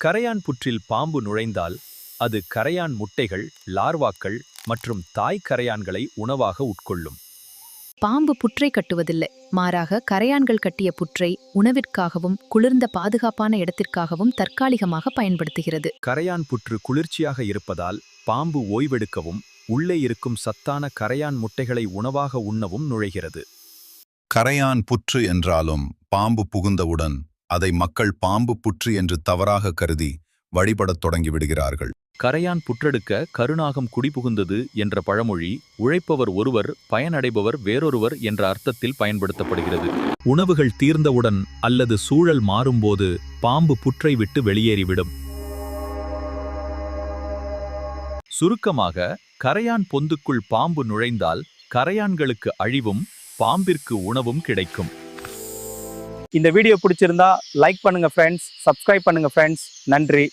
கரையான் புற்றில் பாம்பு நுழைந்தால் அது கரையான் முட்டைகள், லார்வாக்கள் மற்றும் தாய் கரையான்களை உணவாக உட்கொள்ளும். பாம்பு புற்றை கட்டுவதில்லை, மாறாக கரையான்கள் கட்டிய புற்றை உணவிற்காகவும் குளிர்ந்த பாதுகாப்பான இடத்திற்காகவும் தற்காலிகமாக பயன்படுத்துகிறது. கரையான் புற்று குளிர்ச்சியாக இருப்பதால் பாம்பு ஓய்வெடுக்கவும் உள்ளே இருக்கும் சத்தான கரையான் முட்டைகளை உணவாக உண்ணவும் நுழைகிறது. கரையான் புற்று என்றாலும் பாம்பு புகுந்தவுடன் அதை மக்கள் பாம்பு புற்று என்று தவறாக கருதி வழிபடத் தொடங்கிவிடுகிறார்கள். கரையான் புற்றெடுக்க கருநாகம் குடிபுகுந்தது என்ற பழமொழி உழைப்பவர் ஒருவர், பயனடைபவர் வேறொருவர் என்ற அர்த்தத்தில் பயன்படுத்தப்படுகிறது. உணவுகள் தீர்ந்தவுடன் அல்லது சூழல் மாறும்போது பாம்பு புற்றை விட்டு வெளியேறிவிடும். சுருக்கமாக, கரையான் பொந்துக்குள் பாம்பு நுழைந்தால் கரையான்களுக்கு அழிவும் பாம்பிற்கு உணவும் கிடைக்கும். இந்த வீடியோ பிடிச்சிருந்தா லைக் பண்ணுங்க ஃப்ரெண்ட்ஸ், சப்ஸ்கிரைப் பண்ணுங்க ஃப்ரெண்ட்ஸ். நன்றி.